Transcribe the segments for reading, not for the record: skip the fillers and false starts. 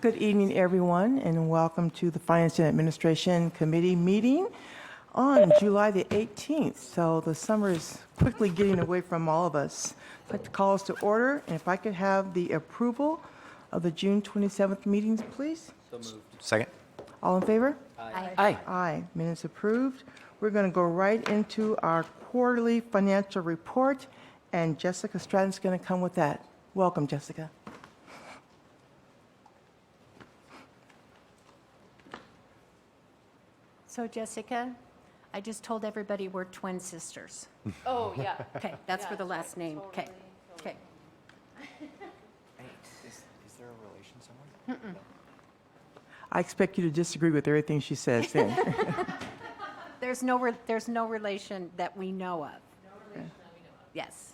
Good evening, everyone, and welcome to the Finance and Administration Committee meeting on July the 18th. So the summer is quickly getting away from all of us. I'd like to call us to order, and if I could have the approval of the June 27th meetings, please. So moved. Second. All in favor? Aye. Aye. Minutes approved. We're going to go right into our quarterly financial report, and Jessica Stratton's going to come with that. Welcome, Jessica. So Jessica, I just told everybody we're twin sisters. Oh, yeah. Okay, that's for Yeah, the last name. Okay, totally. okay. Is there a relation somewhere? I expect you to disagree with everything she says then. There's no relation that we know of. No relation that we know of. Yes.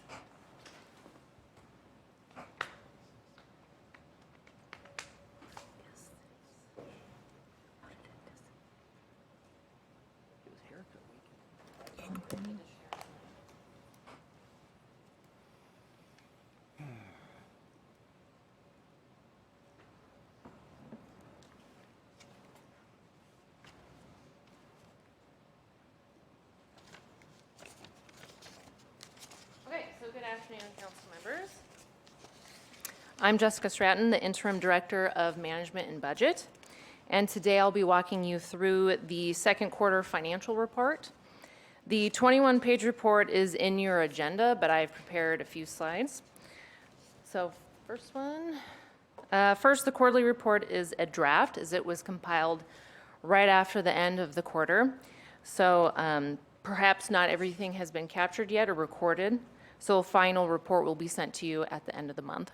Okay, so good afternoon, council members. I'm Jessica Stratton, the Interim Director of Management and Budget. And today I'll be walking you through the second quarter financial report. The 21-page report is in your agenda, but I've prepared a few slides. So first one. First, the quarterly report is a draft as it was compiled right after the end of the quarter. So perhaps not everything has been captured yet or recorded. So a final report will be sent to you at the end of the month.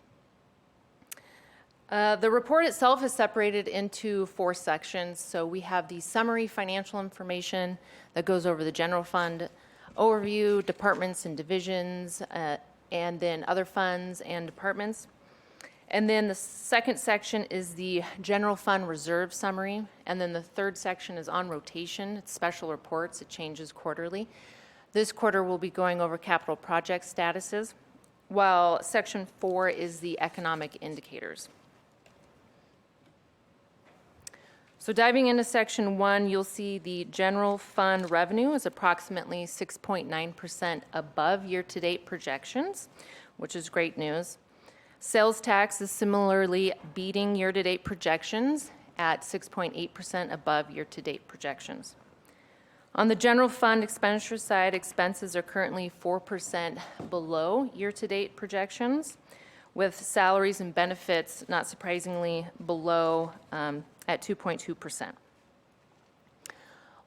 The report itself is separated into 4 sections. So we have the summary financial information that goes over the general fund overview, departments and divisions, and then other funds and departments. And then the second section is the general fund reserve summary. And then the third section is on rotation. It's special reports. It changes quarterly. This quarter we'll be going over capital project statuses, while section 4 is the economic indicators. So diving into section 1, you'll see the general fund revenue is approximately 6.9% above year-to-date projections, which is great news. Sales tax is similarly beating year-to-date projections at 6.8% above year-to-date projections. On the general fund expenditure side, expenses are currently 4% below year-to-date projections, with salaries and benefits, not surprisingly, below at 2.2%.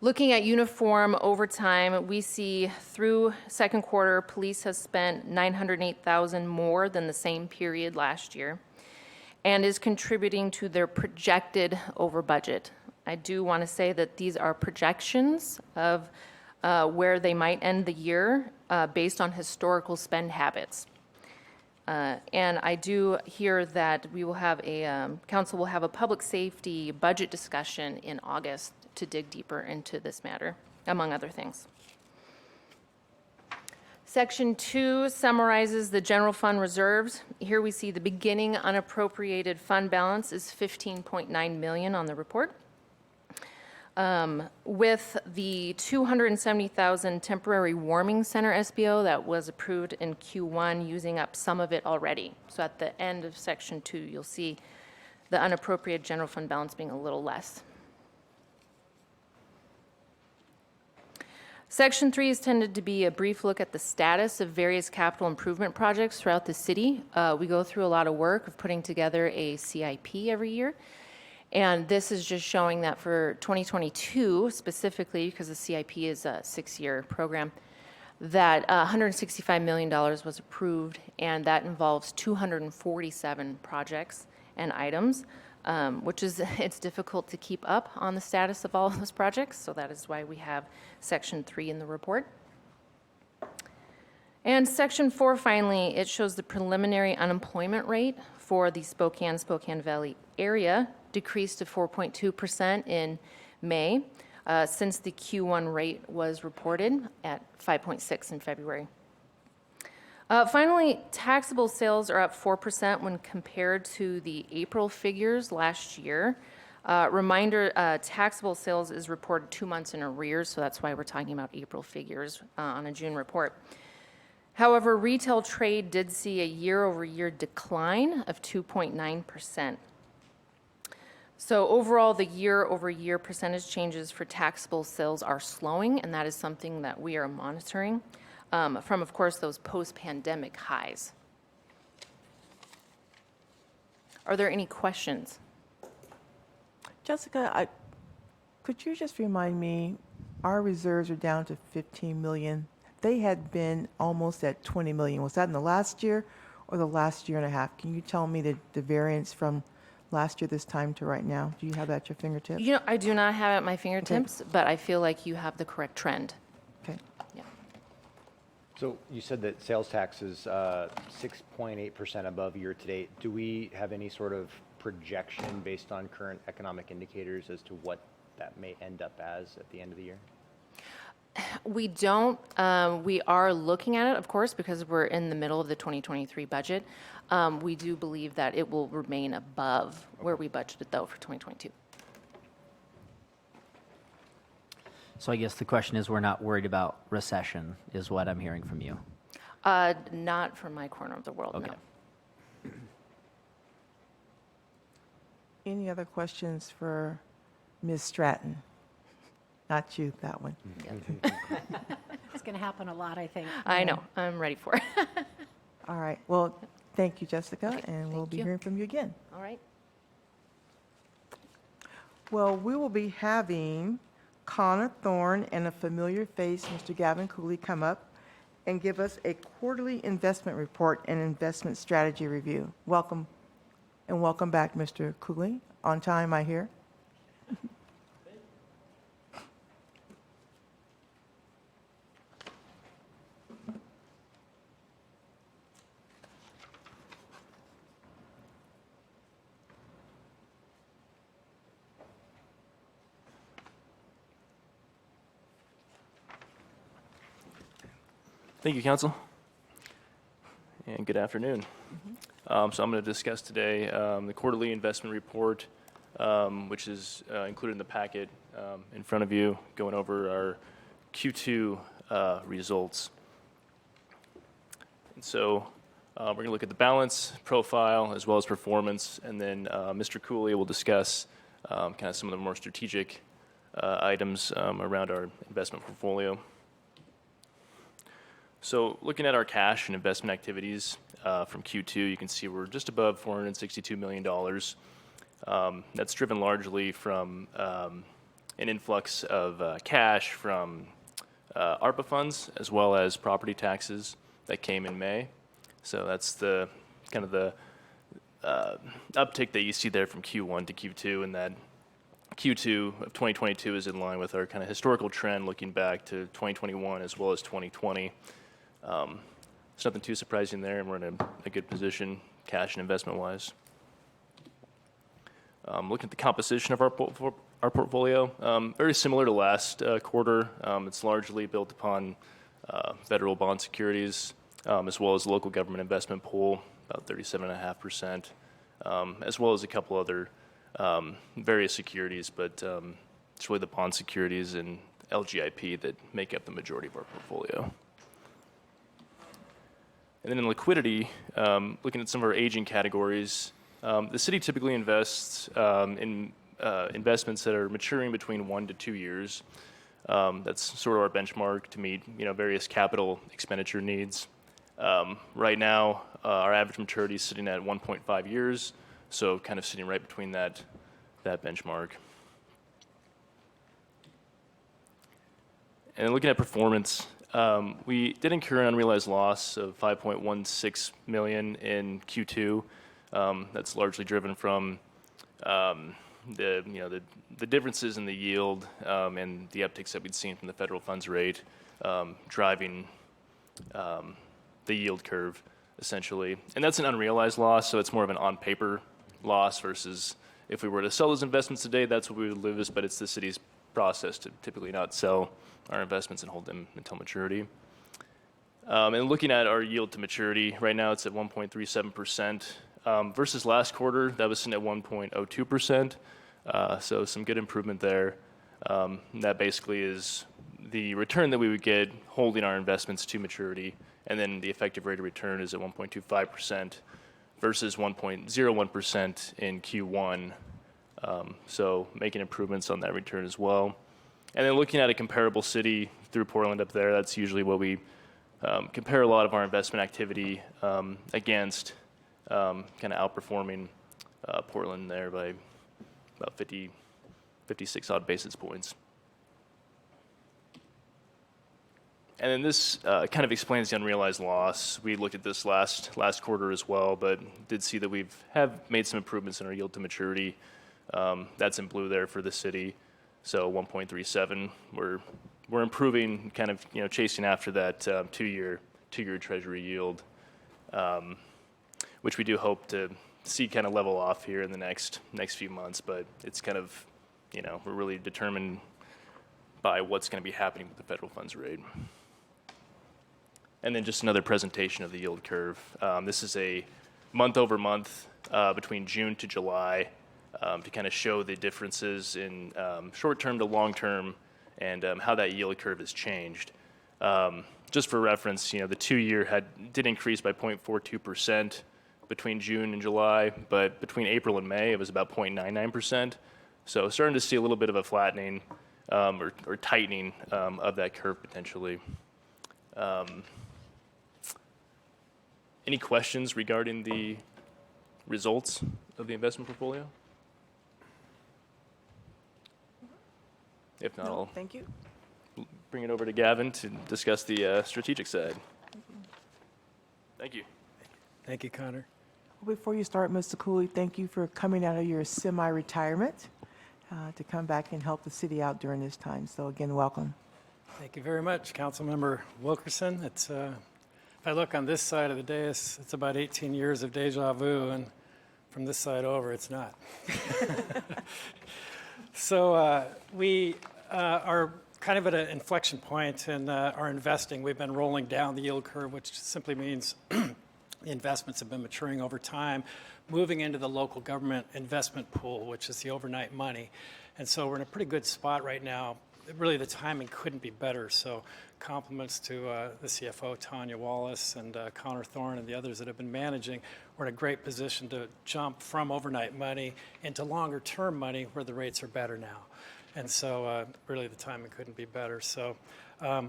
Looking at uniform overtime, we see through second quarter, police has spent $908,000 more than the same period last year and is contributing to their projected over budget. I do want to say that these are projections of where they might end the year based on historical spend habits. And I do hear that we will have council will have a public safety budget discussion in August to dig deeper into this matter, among other things. Section 2 summarizes the general fund reserves. Here we see the beginning unappropriated fund balance is $15.9 million on the report. With the $270,000 temporary warming center SBO that was approved in Q1 using up some of it already. So at the end of section 2, you'll see the unappropriated general fund balance being a little less. Section 3 is tended to be a brief look at the status of various capital improvement projects throughout the city. We go through a lot of work of putting together a CIP every year. And this is just showing that for 2022 specifically, because the CIP is a 6-year program, that $165 million was approved, and that involves 247 projects and items, which is, it's difficult to keep up on the status of all of those projects, so that is why we have section 3 in the report. And section 4, finally, it shows the preliminary unemployment rate for the Spokane Valley area decreased to 4.2% in May, since the Q1 rate was reported at 5.6 in February. Finally, taxable sales are up 4% when compared to the April figures last year. Reminder, taxable sales is reported 2 months in arrears, so that's why we're talking about April figures on a June report. However, retail trade did see a year-over-year decline of 2.9%. So overall, the year-over-year percentage changes for taxable sales are slowing, and that is something that we are monitoring from, of course, those post-pandemic highs. Are there any questions? Jessica, could you just remind me, our reserves are down to 15 million. They had been almost at 20 million. Was that in the last year or the last year and a half? Can you tell me the variance from last year this time to right now? Do you have that at your fingertips? You know, I do not have it at my fingertips, but I feel like you have the correct trend. Okay. Yeah. So you said that sales tax is 6.8% above year to date. Do we have any sort of projection based on current economic indicators as to what that may end up as at the end of the year? We don't. We are looking at it, of course, because we're in the middle of the 2023 budget. We do believe that it will remain above where we budgeted, though, for 2022. So I guess the question is, we're not worried about recession, is what I'm hearing from you. Not from my corner of the world, Okay. no. Any other questions for Ms. Stratton? Not you, that one. It's going to happen a lot, I think. I know. I'm ready for it. All right. Well, thank you, Jessica, Okay, and we'll thank be you. hearing from you again. All right. Well, we will be having Connor Thorne and a familiar face, Mr. Gavin Cooley, come up and give us a quarterly investment report and investment strategy review. Welcome, and welcome back, Mr. Cooley. On time, I hear. Thank you, Council. And good afternoon. So I'm going to discuss today the quarterly investment report, which is included in the packet in front of you, going over our Q2 results. And so we're going to look at the balance profile as well as performance, and then Mr. Cooley will discuss kind of some of the more strategic items around our investment portfolio. So looking at our cash and investment activities from Q2, you can see we're just above $462 million. That's driven largely from an influx of cash from ARPA funds as well as property taxes that came in May. So that's the kind of the uptick that you see there from Q1 to Q2, and that Q2 of 2022 is in line with our kind of historical trend looking back to 2021 as well as 2020. There's nothing too surprising there, and we're in a good position, cash and investment-wise. Looking at the composition of our portfolio, very similar to last quarter. It's largely built upon federal bond securities, as well as local government investment pool, about 37.5%, as well as a couple other various securities, but it's really the bond securities and LGIP that make up the majority of our portfolio. And then in liquidity, looking at some of our aging categories, the city typically invests in investments that are maturing between 1 to 2 years. That's sort of our benchmark to meet, various capital expenditure needs. Right now, our average maturity is sitting at 1.5 years, so kind of sitting right between that benchmark. And looking at performance, we did incur an unrealized loss of $5.16 million in Q2. That's largely driven from the differences in the yield and the upticks that we'd seen from the federal funds rate, driving the yield curve essentially. And that's an unrealized loss, so it's more of an on-paper loss versus if we were to sell those investments today, that's what we would lose. But it's the city's process to typically not sell our investments and hold them until maturity. And looking at our yield to maturity, right now it's at 1.37%. Versus last quarter, that was sitting at 1.02%. So some good improvement there. That basically is the return that we would get holding our investments to maturity, and then the effective rate of return is at 1.25% versus 1.01% in Q1. So making improvements on that return as well. And then looking at a comparable city through Portland up there, that's usually what we compare a lot of our investment activity against, kind of outperforming Portland there by about 56 odd basis points. And then this kind of explains the unrealized loss. We looked at this last quarter as well, but did see that have made some improvements in our yield to maturity. That's in blue there for the city. So 1.37. We're improving, kind of chasing after that two-year Treasury yield, which we do hope to see kind of level off here in the next few months. But it's kind of we're really determined by what's going to be happening with the federal funds rate. And then just another presentation of the yield curve. This is a month over month between June to July to kind of show the differences in short-term to long-term and how that yield curve has changed. Just for reference, the two-year did increase by 0.42% between June and July, but between April and May, it was about 0.99%. So starting to see a little bit of a flattening or tightening of that curve potentially. Any questions regarding the results of the investment portfolio? If not, No, I'll thank you. bring it over to Gavin to discuss the strategic side. Thank you. Thank you, Connor. Before you start, Mr. Cooley, thank you for coming out of your semi-retirement to come back and help the city out during this time. So again, welcome. Thank you very much, Councilmember Wilkerson. It's if I look on this side of the dais, it's about 18 years of deja vu, and from this side over, it's not. So we are kind of at an inflection point in our investing. We've been rolling down the yield curve, which simply means the investments have been maturing over time, moving into the local government investment pool, which is the overnight money. And so we're in a pretty good spot right now. Really, the timing couldn't be better. So compliments to the CFO, Tanya Wallace, and Connor Thorne, and the others that have been managing. We're in a great position to jump from overnight money into longer-term money where the rates are better now. And so really, the timing couldn't be better. So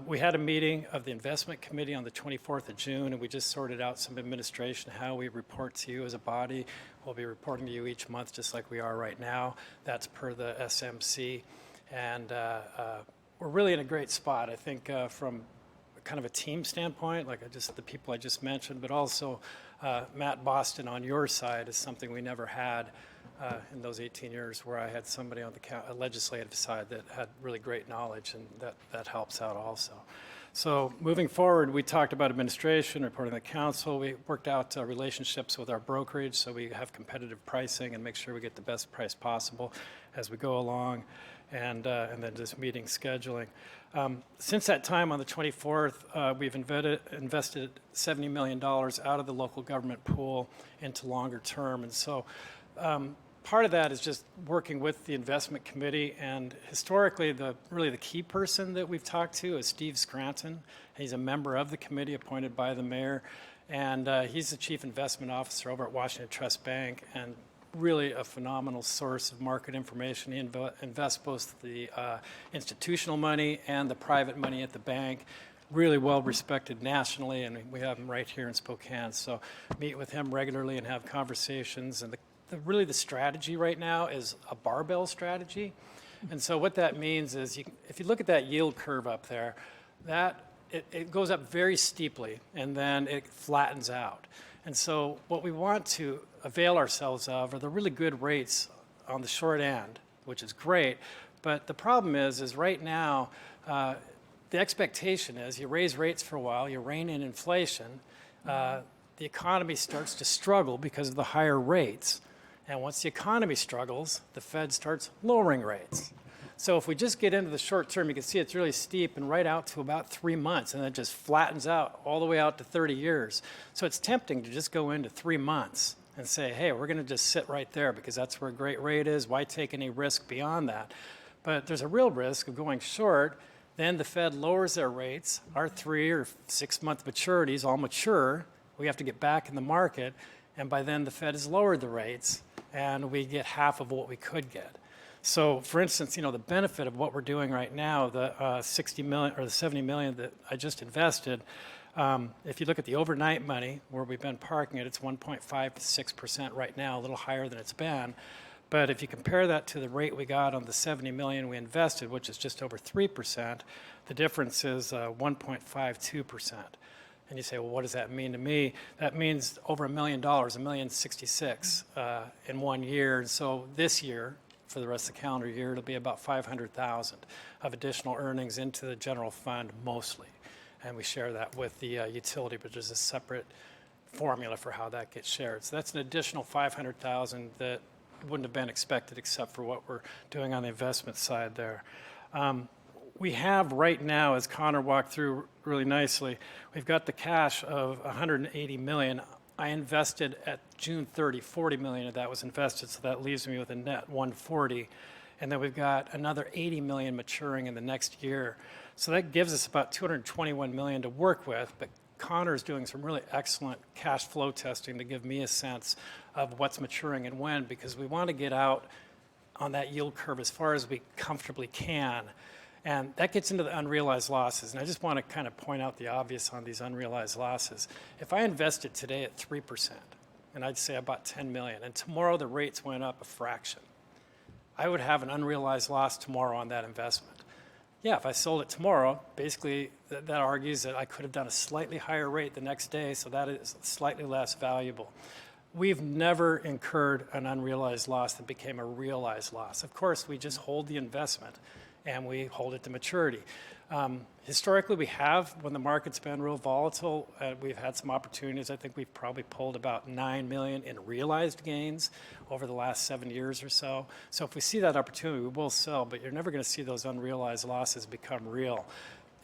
we had a meeting of the investment committee on the 24th of June, and we just sorted out some administration, how we report to you as a body. We'll be reporting to you each month, just like we are right now. That's per the SMC. And we're really in a great spot, I think, from kind of a team standpoint, like the people I just mentioned, but also Matt Boston on your side is something we never had in those 18 years where I had somebody on the legislative side that had really great knowledge, and that helps out also. So moving forward, we talked about administration, reporting to the council. We worked out relationships with our brokerage so we have competitive pricing and make sure we get the best price possible as we go along, and then just meeting scheduling. Since that time on the 24th, we've invested $70 million out of the local government pool into longer term. And so part of that is just working with the investment committee, and historically really the key person that we've talked to is Steve Scranton. He's a member of the committee appointed by the mayor, and he's the chief investment officer over at Washington Trust Bank, and really a phenomenal source of market information. He invests both the institutional money and the private money at the bank. Really well respected nationally, and we have him right here in Spokane. So meet with him regularly and have conversations. And really the strategy right now is a barbell strategy. And so what that means is if you look at that yield curve up there, it goes up very steeply and then it flattens out. And so what we want to avail ourselves of are the really good rates on the short end, which is great. But the problem is right now, the expectation is you raise rates for a while, you rein in inflation, the economy starts to struggle because of the higher rates. And once the economy struggles, the Fed starts lowering rates. So if we just get into the short term, you can see it's really steep and right out to about 3 months, and then it just flattens out all the way out to 30 years. So it's tempting to just go into 3 months and say, hey, we're going to just sit right there because that's where a great rate is. Why take any risk beyond that? But there's a real risk of going short. Then the Fed lowers their rates. Our 3 or 6 month maturities all mature. We have to get back in the market. And by then the Fed has lowered the rates and we get half of what we could get. So for instance, the benefit of what we're doing right now, the 60 million or the 70 million that I just invested, if you look at the overnight money where we've been parking it, it's 1.5 to 6% right now, a little higher than it's been. But if you compare that to the rate we got on the 70 million we invested, which is just over 3%, the difference is 1.52%. And you say, well, what does that mean to me? That means over $1 million, $1,066,000 in 1 year. And so this year, for the rest of the calendar year, it'll be about 500,000 of additional earnings into the general fund mostly. And we share that with the utility, but there's a separate formula for how that gets shared. So that's an additional 500,000 that wouldn't have been expected except for what we're doing on the investment side there. We have right now, as Connor walked through really nicely, we've got the cash of 180 million. I invested at June 30, 40 million of that was invested, so that leaves me with a net 140. And then we've got another 80 million maturing in the next year. So that gives us about 221 million to work with, but Connor's doing some really excellent cash flow testing to give me a sense of what's maturing and when, because we want to get out on that yield curve as far as we comfortably can. And that gets into the unrealized losses. And I just want to kind of point out the obvious on these unrealized losses. If I invested today at 3%, and I'd say about 10 million, and tomorrow the rates went up a fraction, I would have an unrealized loss tomorrow on that investment. Yeah, if I sold it tomorrow, basically that argues that I could have done a slightly higher rate the next day, so that is slightly less valuable. We've never incurred an unrealized loss that became a realized loss. Of course, we just hold the investment and we hold it to maturity. Historically, we have, when the market's been real volatile, we've had some opportunities. I think we've probably pulled about 9 million in realized gains over the last 7 years or so. So if we see that opportunity, we will sell, but you're never going to see those unrealized losses become real.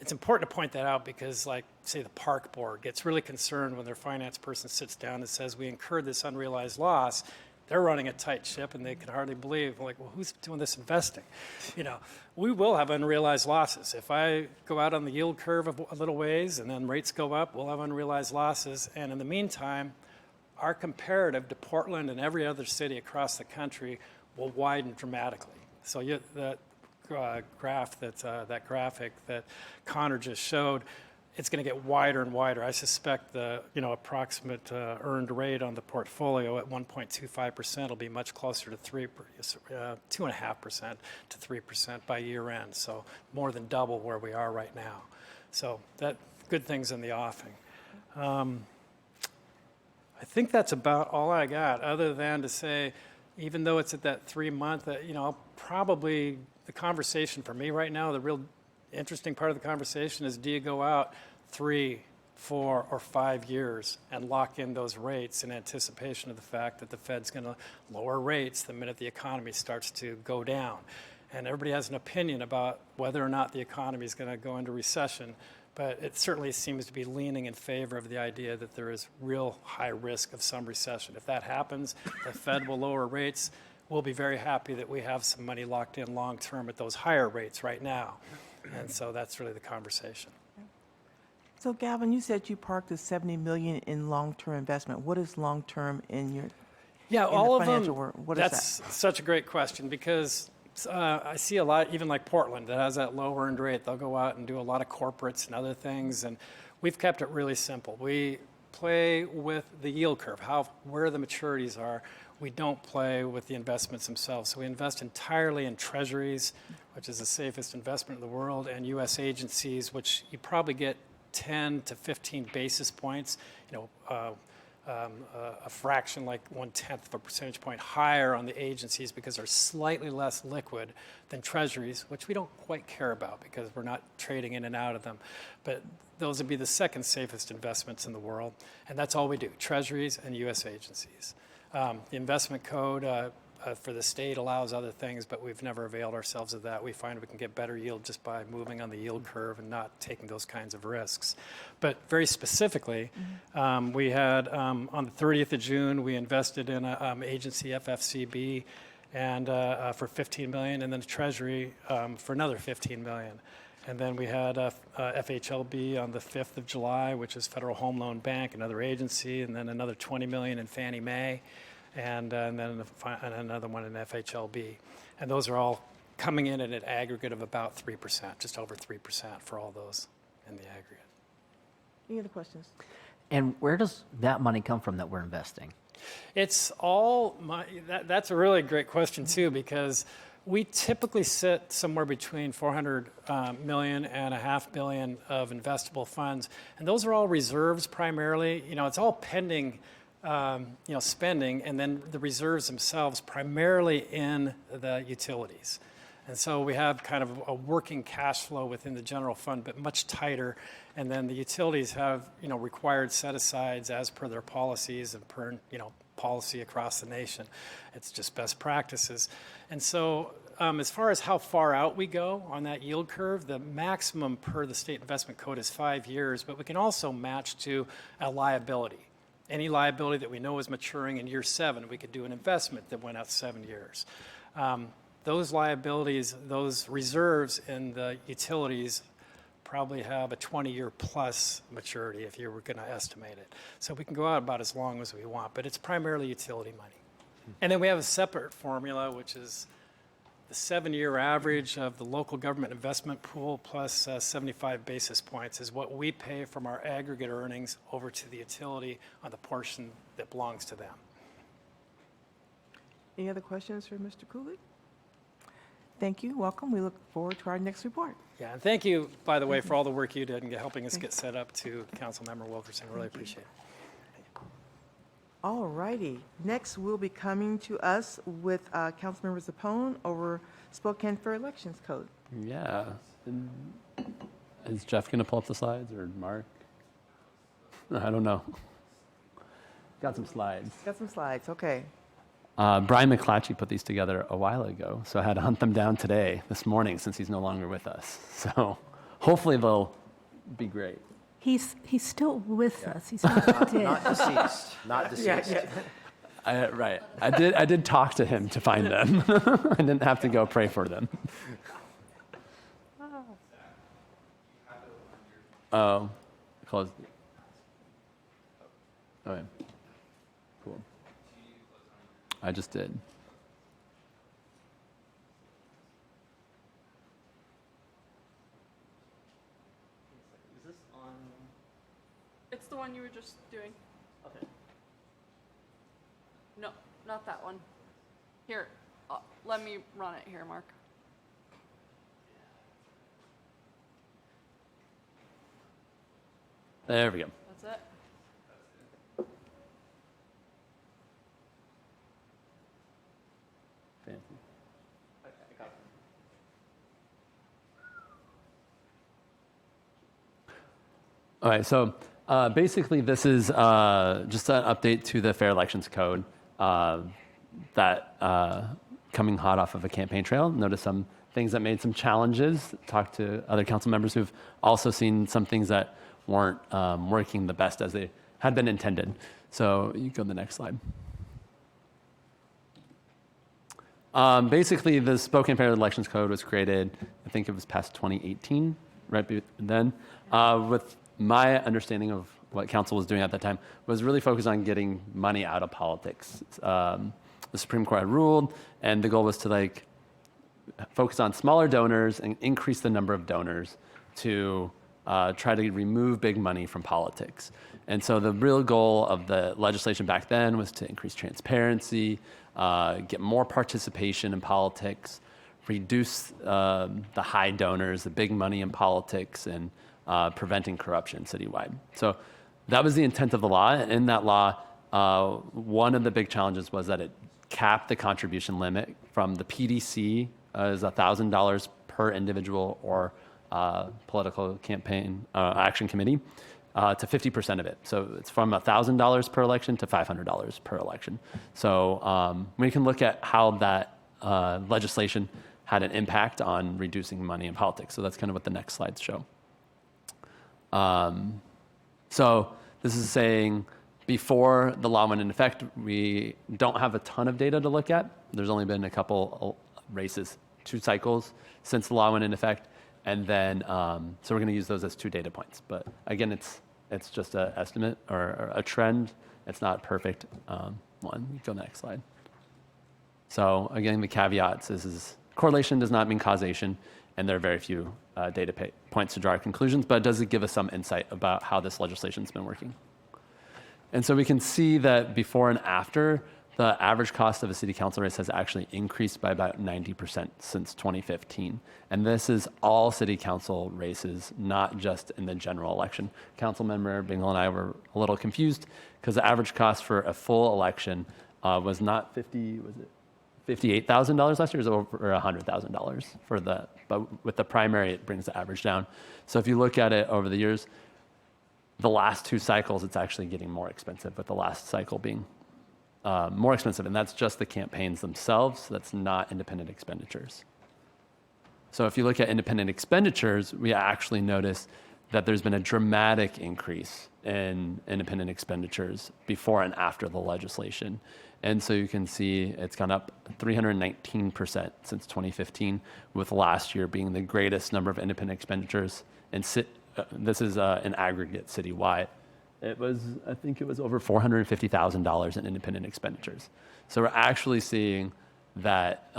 It's important to point that out because, like, say the park board gets really concerned when their finance person sits down and says, we incurred this unrealized loss. They're running a tight ship and they can hardly believe, like, well, who's doing this investing? We will have unrealized losses. If I go out on the yield curve a little ways and then rates go up, we'll have unrealized losses. And in the meantime, our comparative to Portland and every other city across the country will widen dramatically. So that graph, that graphic that Connor just showed, it's going to get wider and wider. I suspect the approximate earned rate on the portfolio at 1.25% will be much closer to 2.5% to 3% by year end. So more than double where we are right now. So that good things in the offing. I think that's about all I got, other than to say, even though it's at that 3 month, probably the conversation for me right now, the real interesting part of the conversation is, do you go out 3, 4, or 5 years and lock in those rates in anticipation of the fact that the Fed's going to lower rates the minute the economy starts to go down? And everybody has an opinion about whether or not the economy is going to go into recession, but it certainly seems to be leaning in favor of the idea that there is real high risk of some recession. If that happens, the Fed will lower rates. We'll be very happy that we have some money locked in long term at those higher rates right now. And so that's really the conversation. So Gavin, you said you parked the 70 million in long-term investment. What is long-term in your All of financial them. world? What is That's such a great question because I see a lot, even like Portland, that has that low earned rate. They'll go out and do a lot of corporates and other things, and we've kept it really simple. We play with the yield curve, where the maturities are. We don't play with the investments themselves. So we invest entirely in treasuries, which is the safest investment in the world, and U.S. agencies, which you probably get 10 to 15 basis points, a fraction like 1/10 of a percentage point higher on the agencies because they're slightly less liquid than treasuries, which we don't quite care about because we're not trading in and out of them. But those would be the second safest investments in the world, and that's all we do, treasuries and U.S. agencies. The investment code for the state allows other things, but we've never availed ourselves of that. We find we can get better yield just by moving on the yield curve and not taking those kinds of risks. But very specifically, we had, on the 30th of June, we invested in an agency, FFCB, and for $15 million, and then the Treasury for another $15 million. And then we had FHLB on the 5th of July, which is Federal Home Loan Bank, another agency, and then another $20 million in Fannie Mae, and then another one in FHLB. And those are all coming in at an aggregate of about 3%, just over 3% for all those in the aggregate. Any other questions? And where does that money come from that we're investing? It's all that's a really great question too, because we typically sit somewhere between 400 million and $500 million of investable funds, and those are all reserves primarily. It's all pending, spending, and then the reserves themselves primarily in the utilities. And so we have kind of a working cash flow within the general fund, but much tighter. And then the utilities have, required set-asides as per their policies and per, policy across the nation. It's just best practices. And so as far as how far out we go on that yield curve, the maximum per the state investment code is 5 years, but we can also match to a liability. Any liability that we know is maturing in year 7, we could do an investment that went out 7 years. Those liabilities, those reserves in the utilities probably have a 20-year plus maturity if you were going to estimate it. So we can go out about as long as we want, but it's primarily utility money. And then we have a separate formula, which is the 7-year average of the local government investment pool plus 75 basis points is what we pay from our aggregate earnings over to the utility on the portion that belongs to them. Any other questions for Mr. Cooley? Thank you. Welcome. We look forward to our next report. Yeah, and thank you, by the way, for all the work you did in helping us get set up to Councilmember Wilkerson. Really appreciate it. All righty. Next, we'll be coming to us with Councilmember Zapone over Spokane Fair Elections Code. Yeah. And is Jeff going to pull up the slides or Mark? I don't know. Got some slides. Got some slides. Okay. Brian McClatchy put these together a while ago, so I had to hunt them down this morning, since he's no longer with us. So hopefully they'll be great. He's still with us. He's not dead. Not deceased, not deceased. Right. I did talk to him to find them. I didn't have to go pray for them. Oh, close. Okay. Cool. I just did. It's the one you were just doing. Okay. No, not that one. Here, let me run it here, Mark. There we go. That's it. Fancy. All right, so basically this is just an update to the Fair Elections Code that coming hot off of a campaign trail. Notice some things that made some challenges. Talked to other council members who've also seen some things that weren't working the best as they had been intended. So you go to the next slide. Basically, the Spokane Fair Elections Code was created, I think it was past 2018, right then, with my understanding of what council was doing at that time was really focused on getting money out of politics. The Supreme Court had ruled, and the goal was to focus on smaller donors and increase the number of donors to try to remove big money from politics. And so the real goal of the legislation back then was to increase transparency, get more participation in politics, reduce the high donors, the big money in politics, and preventing corruption citywide. So that was the intent of the law. And in that law, one of the big challenges was that it capped the contribution limit from the PDC as $1,000 per individual or political campaign action committee to 50% of it. So it's from $1,000 per election to $500 per election. So we can look at how that legislation had an impact on reducing money in politics. So that's kind of what the next slides show. So this is saying before the law went into effect, we don't have a ton of data to look at. There's only been a couple races, 2 cycles since the law went into effect. And then, so we're going to use those as 2 data points. But again, it's just an estimate or a trend. It's not perfect. One, go next slide. So again, the caveats is correlation does not mean causation, and there are very few data points to draw conclusions, but it does give us some insight about how this legislation's been working. And so we can see that before and after, the average cost of a city council race has actually increased by about 90% since 2015. And this is all city council races, not just in the general election. Councilmember Bingle and I were a little confused because the average cost for a full election was not $58,000 last year, it was over $100,000 for the, but with the primary, it brings the average down. So if you look at it over the years, the last 2 cycles, it's actually getting more expensive, with the last cycle being more expensive, and that's just the campaigns themselves. That's not independent expenditures. So if you look at independent expenditures, we actually notice that there's been a dramatic increase in independent expenditures before and after the legislation. And so you can see it's gone up 319% since 2015, with last year being the greatest number of independent expenditures. And this is an aggregate citywide. It was, I think it was over $450,000 in independent expenditures. So we're actually seeing that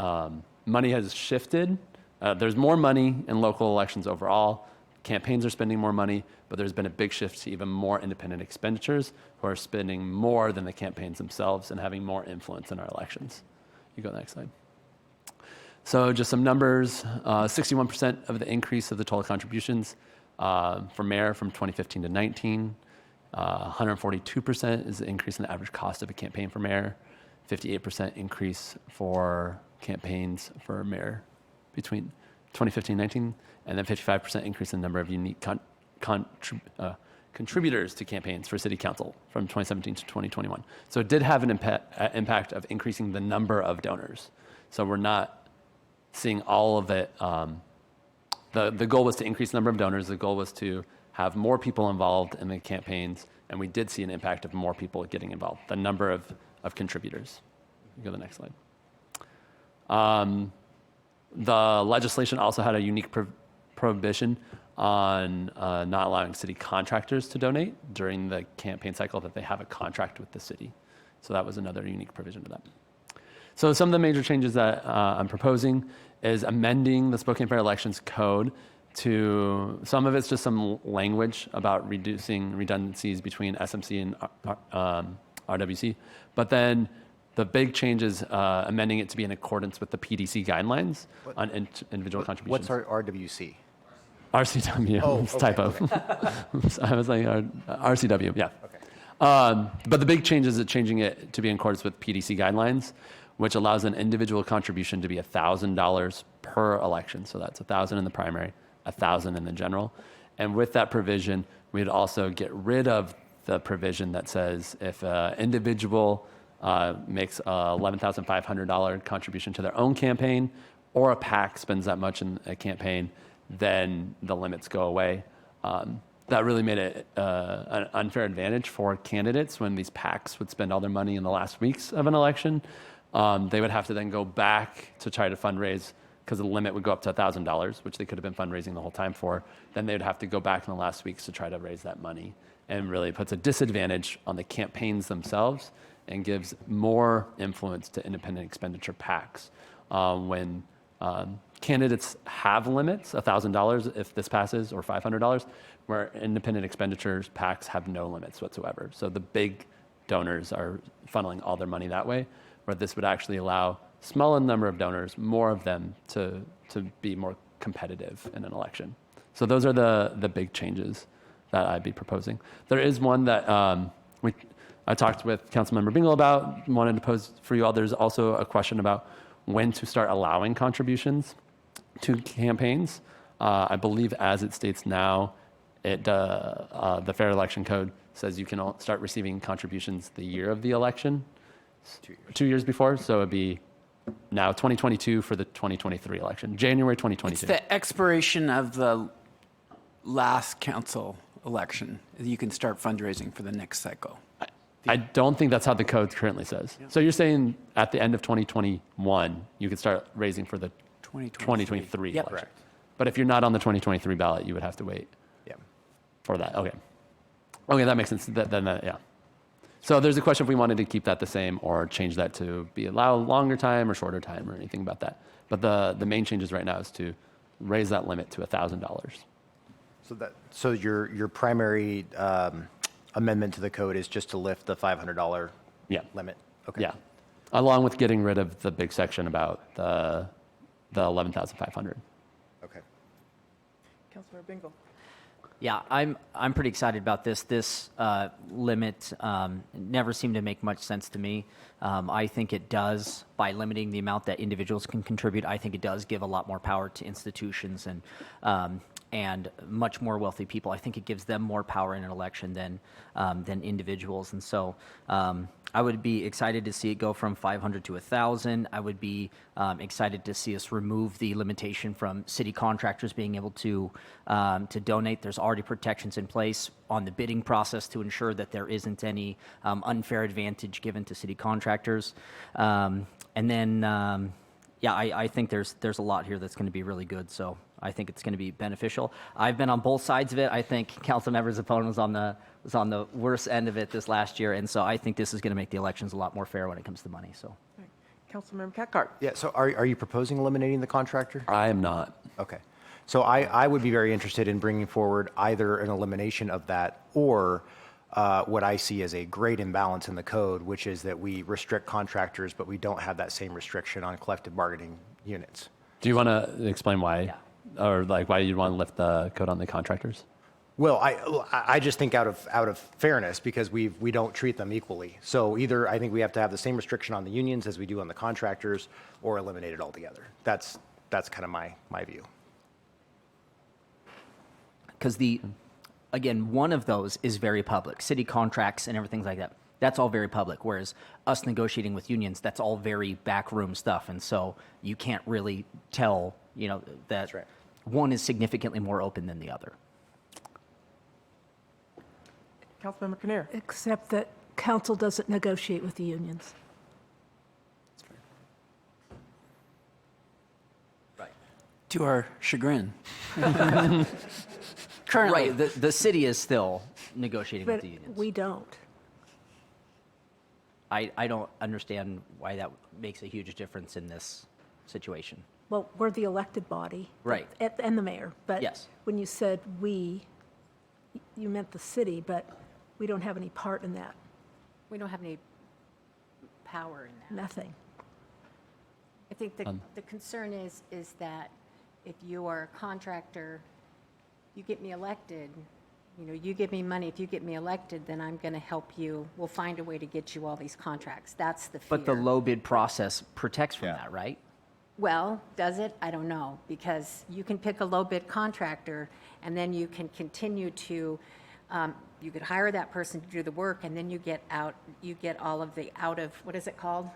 money has shifted. There's more money in local elections overall. Campaigns are spending more money, but there's been a big shift to even more independent expenditures who are spending more than the campaigns themselves and having more influence in our elections. You go next slide. So just some numbers, 61% of the increase of the total contributions for mayor from 2015 to 19. 142% is the increase in the average cost of a campaign for mayor. 58% increase for campaigns for mayor between 2015 and 19, and then 55% increase in the number of unique contributors to campaigns for city council from 2017 to 2021. So it did have an impact of increasing the number of donors. So we're not seeing all of it. The goal was to increase the number of donors. The goal was to have more people involved in the campaigns, and we did see an impact of more people getting involved, the number of contributors. Go to the next slide. The legislation also had a unique prohibition on not allowing city contractors to donate during the campaign cycle, that they have a contract with the city. So that was another unique provision to that. So some of the major changes that I'm proposing is amending the Spokane Fair Elections Code to, some of it's just some language about reducing redundancies between SMC and RWC. But then the big change is amending it to be in accordance with the PDC guidelines on individual contributions. What's our RWC? RCW, Oh, it's okay, typo. okay. I was like, RCW, yeah. Okay. But the big change is changing it to be in accordance with PDC guidelines, which allows an individual contribution to be $1,000 per election. So that's $1,000 in the primary, $1,000 in the general. And with that provision, we'd also get rid of the provision that says if an individual makes a $11,500 contribution to their own campaign, or a PAC spends that much in a campaign, then the limits go away. That really made it an unfair advantage for candidates when these PACs would spend all their money in the last weeks of an election. They would have to then go back to try to fundraise, because the limit would go up to $1,000, which they could have been fundraising the whole time for. Then they would have to go back in the last weeks to try to raise that money, and really puts a disadvantage on the campaigns themselves and gives more influence to independent expenditure PACs. When candidates have limits, $1,000 if this passes, or $500, where independent expenditures PACs have no limits whatsoever. So the big donors are funneling all their money that way, where this would actually allow smaller number of donors, more of them, to be more competitive in an election. So those are the big changes that I'd be proposing. There is one that I talked with Councilmember Bingle about, wanted to pose for you all. There's also a question about when to start allowing contributions to campaigns. I believe as it states now, the Fair Election Code says you can start receiving contributions the year of the election, 2 years before. So it'd be now 2022 for the 2023 election, January 2022. It's the expiration of the last council election. You can start fundraising for the next cycle. I don't think that's how the code currently says. So you're saying at the end of 2021, you could start raising for the 2023 Yep. election. But if you're not on the 2023 ballot, you would have to wait Yeah. for that. Okay. Okay, that makes sense. Yeah. So there's a question if we wanted to keep that the same or change that to be allow longer time or shorter time or anything about that. But the main changes right now is to raise that limit to $1,000. So your primary amendment to the code is just to lift the $500 Yeah. limit? Okay. Yeah. Along with getting rid of the big section about the 11,500. Okay. Councilmember Bingle. Yeah, I'm pretty excited about this. This limit never seemed to make much sense to me. I think it does, by limiting the amount that individuals can contribute, I think it does give a lot more power to institutions and much more wealthy people. I think it gives them more power in an election than individuals. And so I would be excited to see it go from 500 to 1,000. I would be excited to see us remove the limitation from city contractors being able to donate. There's already protections in place on the bidding process to ensure that there isn't any unfair advantage given to city contractors. And then, I think there's a lot here that's going to be really good. So I think it's going to be beneficial. I've been on both sides of it. I think Councilmember's opponent was on the worst end of it this last year, and so I think this is going to make the elections a lot more fair when it comes to money. So, Councilmember Cathcart. Yeah, so are you proposing eliminating the contractor? I am not. Okay. So I would be very interested in bringing forward either an elimination of that or what I see as a great imbalance in the code, which is that we restrict contractors, but we don't have that same restriction on collective bargaining units. Do you want to explain why? Yeah. Or like why you'd want to lift the code on the contractors? Well, I just think out of fairness, because we don't treat them equally. So either I think we have to have the same restriction on the unions as we do on the contractors, or eliminate it altogether. That's kind of my view. because again, one of those is very public. City contracts and everything like that. That's all very public. Whereas us negotiating with unions, that's all very backroom stuff. And so you can't really tell, that That's right. one is significantly more open than the other. Councilmember Kinnear. Except that council doesn't negotiate with the unions. To our chagrin. Currently, Currently, the city is still negotiating with but the unions. we don't. I don't understand why that makes a huge difference in this situation. Well, we're the elected body. Right. And the mayor. But Yes. when you said we, you meant the city, but we don't have any part in that. We don't have any power in that. Nothing. I think the concern is that if you are a contractor, you get me elected, you give me money, if you get me elected, then I'm going to help you. We'll find a way to get you all these contracts. That's the fear. But the low bid process protects from that, right? Well, does it? I don't know, because you can pick a low bid contractor, and then you can continue to, you could hire that person to do the work, and then you get all of the what is it called?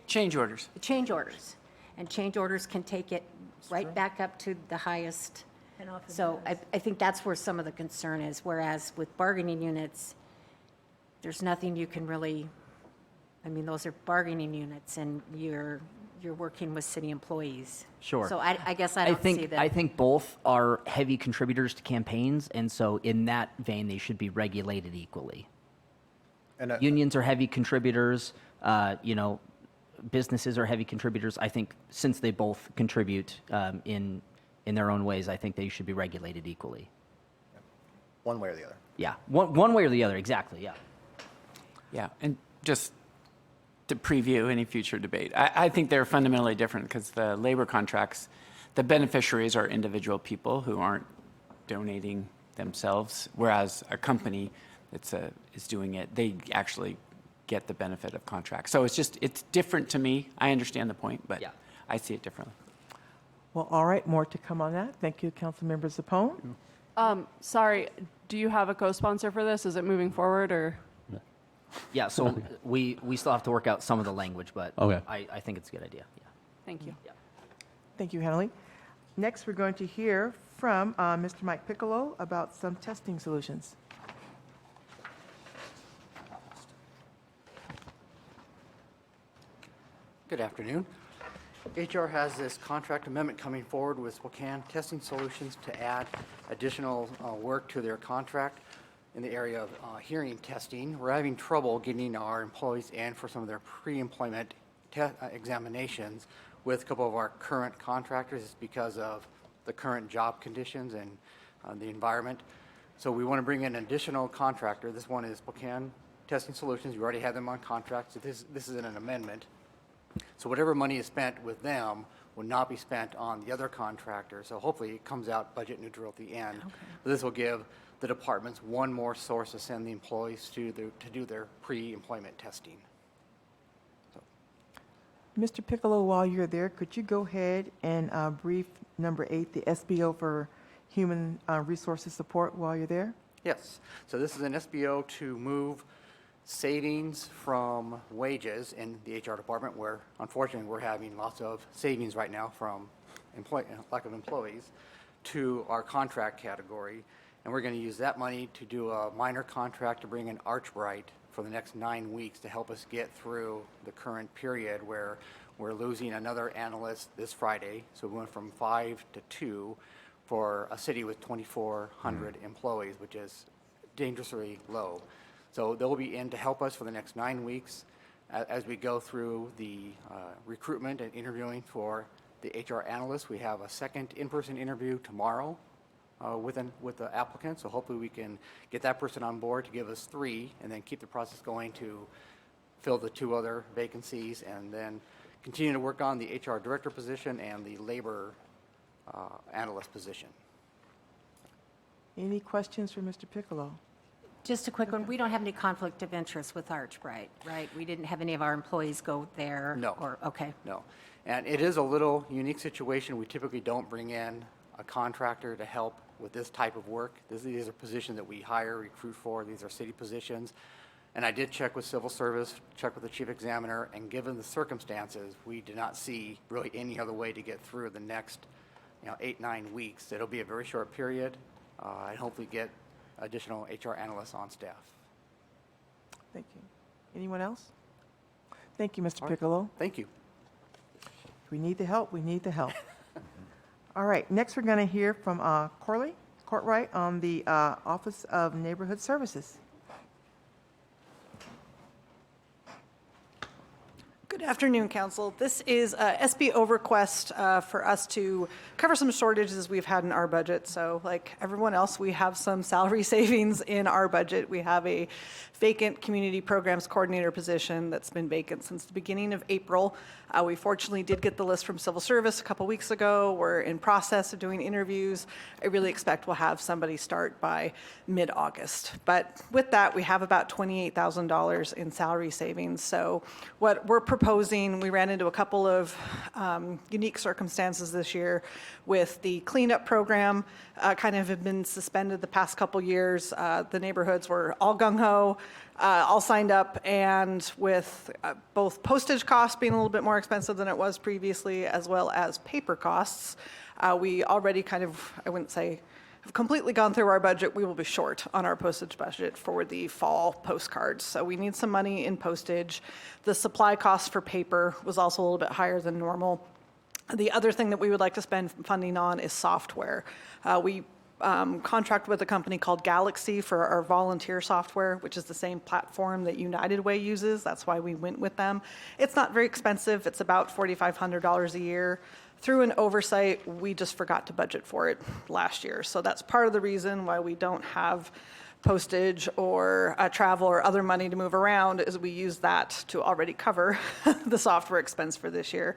Change orders. The change orders. And change orders can take it right back up to the highest. And often So does. I think that's where some of the concern is, whereas with bargaining units, there's nothing you can really, those are bargaining units, and you're working with city employees. Sure. So I guess I don't see that. I think both are heavy contributors to campaigns, and so in that vein, they should be regulated equally. And Unions are heavy contributors, businesses are heavy contributors. I think since they both contribute in their own ways, I think they should be regulated equally. one way or the other. Yeah, one way or the other, exactly, yeah. Yeah, and just to preview any future debate, I think they're fundamentally different because the labor contracts, the beneficiaries are individual people who aren't donating themselves, whereas a company that's is doing it, they actually get the benefit of contracts. So it's different to me. I understand the point, but Yeah. I see it differently. Well, all right, more to come on that. Thank you, Councilmember Zappone. Sorry, do you have a co-sponsor for this? Is it moving forward or? Yeah, so we still have to work out some of the language, but Okay. I think it's a good idea. Yeah. Thank you. Thank you, Henley. Next, we're going to hear from Mr. Mike Piccolo about some testing solutions. Good afternoon. HR has this contract amendment coming forward with Spokane Testing Solutions to add additional work to their contract in the area of hearing testing. We're having trouble getting our employees in for some of their pre-employment examinations with a couple of our current contractors. It's because of the current job conditions and the environment. So we want to bring in an additional contractor. This one is Spokane Testing Solutions. We already have them on contract, so this is an amendment. So whatever money is spent with them will not be spent on the other contractor. So hopefully it comes out budget neutral at the end. Okay. This will give the departments one more source to send the employees to do their pre-employment testing. Mr. Piccolo, while you're there, could you go ahead and brief number 8, the SBO for Human Resources Support, while you're there? Yes. So this is an SBO to move savings from wages in the HR department, where unfortunately we're having lots of savings right now from lack of employees, to our contract category. And we're going to use that money to do a minor contract to bring in Archbright for the next 9 weeks to help us get through the current period where we're losing another analyst this Friday. So we went from 5 to 2 for a city with 2,400 employees, which is dangerously low. So they'll be in to help us for the next 9 weeks as we go through the recruitment and interviewing for the HR analyst. We have a second in-person interview tomorrow with the applicant. So hopefully we can get that person on board to give us 3 and then keep the process going to fill the 2 other vacancies, and then continue to work on the HR director position and the labor analyst position. Any questions for Mr. Piccolo? Just a quick one. We don't have any conflict of interest with Archbright, right? We didn't have any of our employees go there? No. Okay. No. And it is a little unique situation. We typically don't bring in a contractor to help with this type of work. These are positions that we hire, recruit for. These are city positions. And I did check with civil service, check with the chief examiner, and given the circumstances, we did not see really any other way to get through the next 8-9 weeks. It'll be a very short period, and hopefully get additional HR analysts on staff. Thank you. Anyone else? Thank you, Mr. Piccolo. Thank you. We need the help. We need the help. All right. Next, we're going to hear from Courtwright on the Office of Neighborhood Services. Good afternoon, Council. This is a SBO request for us to cover some shortages we've had in our budget. So like everyone else, we have some salary savings in our budget. We have a vacant community programs coordinator position that's been vacant since the beginning of April. We fortunately did get the list from Civil Service a couple weeks ago. We're in process of doing interviews. I really expect we'll have somebody start by mid-August. But with that, we have about $28,000 in salary savings. So what we're proposing, we ran into a couple of unique circumstances this year with the cleanup program kind of have been suspended the past couple years. The neighborhoods were all gung-ho, all signed up, and with both postage costs being a little bit more expensive than it was previously, as well as paper costs, we already kind of, I wouldn't say, have completely gone through our budget. We will be short on our postage budget for the fall postcards. So we need some money in postage. The supply cost for paper was also a little bit higher than normal. The other thing that we would like to spend funding on is software. We contract with a company called Galaxy for our volunteer software, which is the same platform that United Way uses. That's why we went with them. It's not very expensive. It's about $4,500 a year. Through an oversight, we just forgot to budget for it last year. So that's part of the reason why we don't have postage or travel or other money to move around, is we use that to already cover the software expense for this year.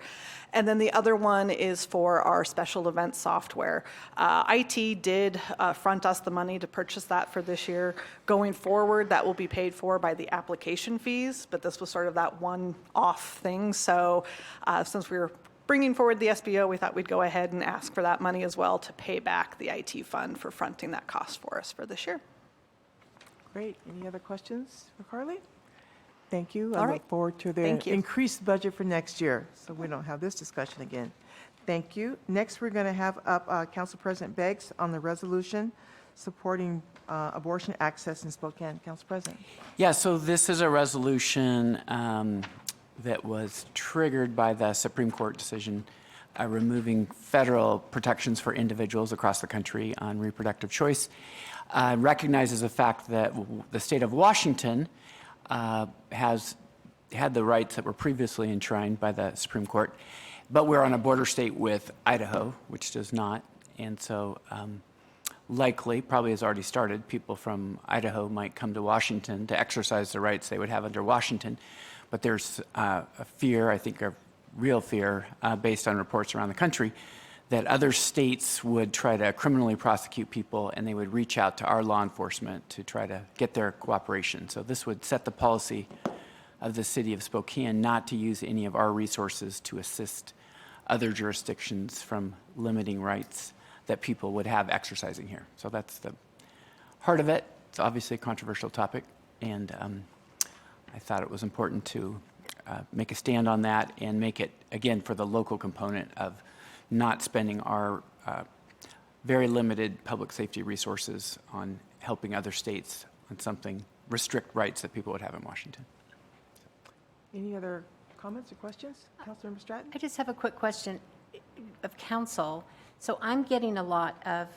And then the other one is for our special event software. IT did front us the money to purchase that for this year. Going forward, that will be paid for by the application fees, but this was sort of that one-off thing. So since we were bringing forward the SBO, we thought we'd go ahead and ask for that money as well to pay back the IT fund for fronting that cost for us for this year. Great. Any other questions for Carly? Thank you. All I right. look forward to the Thank you. increased budget for next year, so we don't have this discussion again. Thank you. Next, we're going to have up Council President Beggs on the resolution supporting abortion access in Spokane. Council President. Yeah, so this is a resolution that was triggered by the Supreme Court decision removing federal protections for individuals across the country on reproductive choice. Recognizes the fact that the state of Washington has had the rights that were previously enshrined by the Supreme Court, but we're on a border state with Idaho, which does not. And so likely, probably has already started, people from Idaho might come to Washington to exercise the rights they would have under Washington. But there's a fear, I think a real fear, based on reports around the country, that other states would try to criminally prosecute people and they would reach out to our law enforcement to try to get their cooperation. So this would set the policy of the city of Spokane not to use any of our resources to assist other jurisdictions from limiting rights that people would have exercising here. So that's the heart of it. It's obviously a controversial topic, and I thought it was important to make a stand on that and make it, again, for the local component of not spending our very limited public safety resources on helping other states on something, restrict rights that people would have in Washington. Any other comments or questions? Councilmember Stratton? I just have a quick question of council. So I'm getting a lot of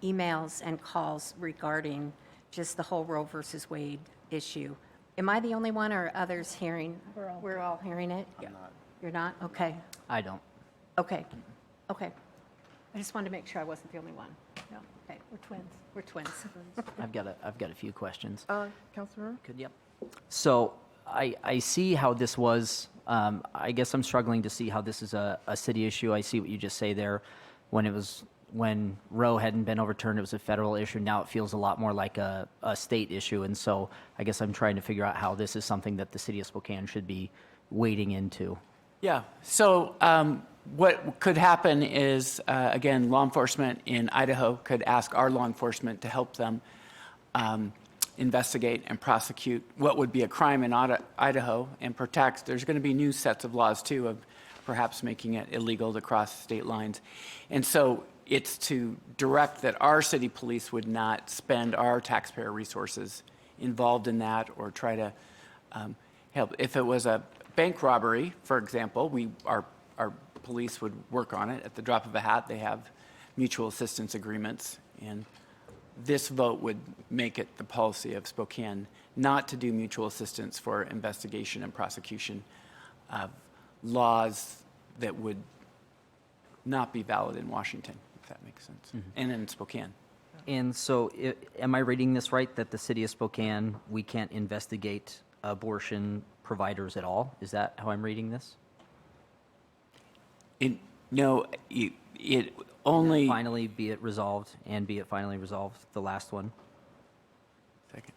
emails and calls regarding just the whole Roe versus Wade issue. Am I the only one, or are others hearing? We're all hearing it? I'm not. You're not? Okay. I don't. Okay. Okay. I just wanted to make sure I wasn't the only one. No. Okay. We're twins. We're twins. I've got a few questions. Councilmember? Yep. So I see how this was, I guess I'm struggling to see how this is a city issue. I see what you just say there. When Roe hadn't been overturned, it was a federal issue. Now it feels a lot more like a state issue. And so I guess I'm trying to figure out how this is something that the city of Spokane should be wading into. Yeah, so what could happen is, again, law enforcement in Idaho could ask our law enforcement to help them investigate and prosecute what would be a crime in Idaho and protect. There's going to be new sets of laws, too, of perhaps making it illegal to cross state lines. And so it's to direct that our city police would not spend our taxpayer resources involved in that or try to help. If it was a bank robbery, for example, our police would work on it at the drop of a hat. They have mutual assistance agreements, and this vote would make it the policy of Spokane not to do mutual assistance for investigation and prosecution of laws that would not be valid in Washington, if that makes sense, and in Spokane. And so am I reading this right, that the city of Spokane, we can't investigate abortion providers at all? Is that how I'm reading this? No, it only... Finally be it resolved, and be it finally resolved, the last one. Second.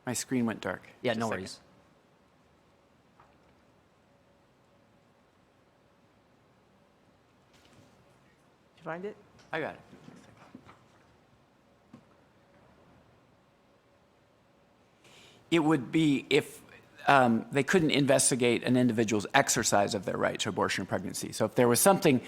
My screen went dark. Yeah, Just a no second. worries. Did you find it? I got it. It would be if they couldn't investigate an individual's exercise of their right to abortion or pregnancy. So if there was something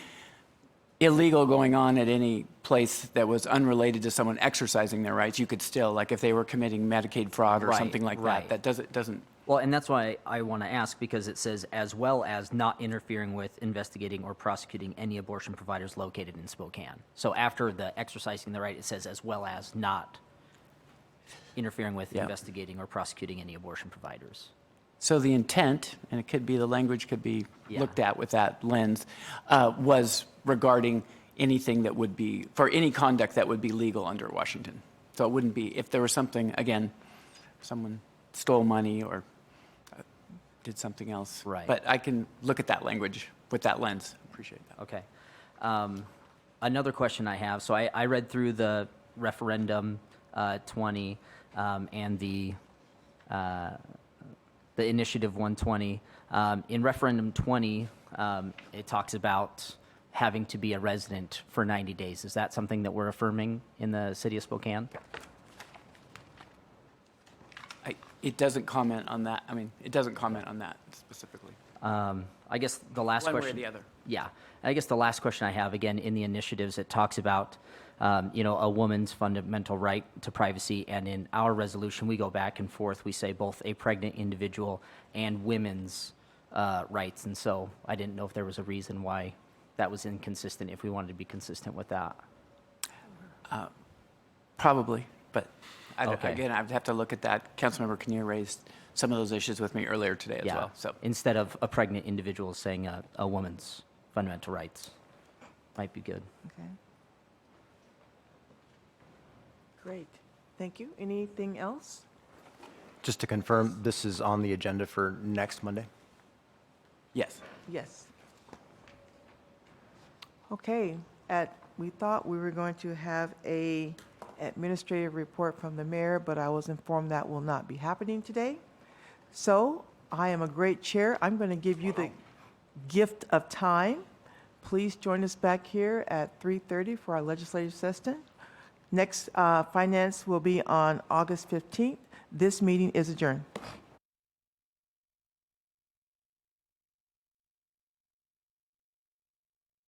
illegal going on at any place that was unrelated to someone exercising their rights, you could still, like if they were committing Medicaid fraud or Right, something like right. that doesn't. Well, and that's why I want to ask, because it says as well as not interfering with investigating or prosecuting any abortion providers located in Spokane. So after the exercising the right, it says as well as not interfering with Yeah. investigating or prosecuting any abortion providers. So the intent, and it could be, the language could be Yeah. looked at with that lens, was regarding anything that would be, for any conduct that would be legal under Washington. So it wouldn't be, if there was something, again, someone stole money or did something else. Right. But I can look at that language with that lens. Appreciate that. Okay. Another question I have, so I read through the referendum 20 and the initiative 120. In referendum 20, it talks about having to be a resident for 90 days. Is that something that we're affirming in the city of Spokane? It doesn't comment on that. I mean, it doesn't comment on that specifically. I guess the last One way or question. the other. Yeah. I guess the last question I have, again, in the initiatives, it talks about, a woman's fundamental right to privacy. And in our resolution, we go back and forth. We say both a pregnant individual and women's rights. And so I didn't know if there was a reason why that was inconsistent, if we wanted to be consistent with that. Probably, but Okay. again, I'd have to look at that. Councilmember Kinnear raised some of those issues with me earlier today as Yeah. well. So Instead of a pregnant individual saying a woman's fundamental rights. Might be good. Okay. Great. Thank you. Anything else? Just to confirm, this is on the agenda for next Monday? yes. Yes. Okay, we thought we were going to have a administrative report from the mayor, but I was informed that will not be happening today. So I am a great chair. I'm going to give you the gift of time. Please join us back here at 3:30 for our legislative session. Next, finance will be on August 15th. This meeting is adjourned.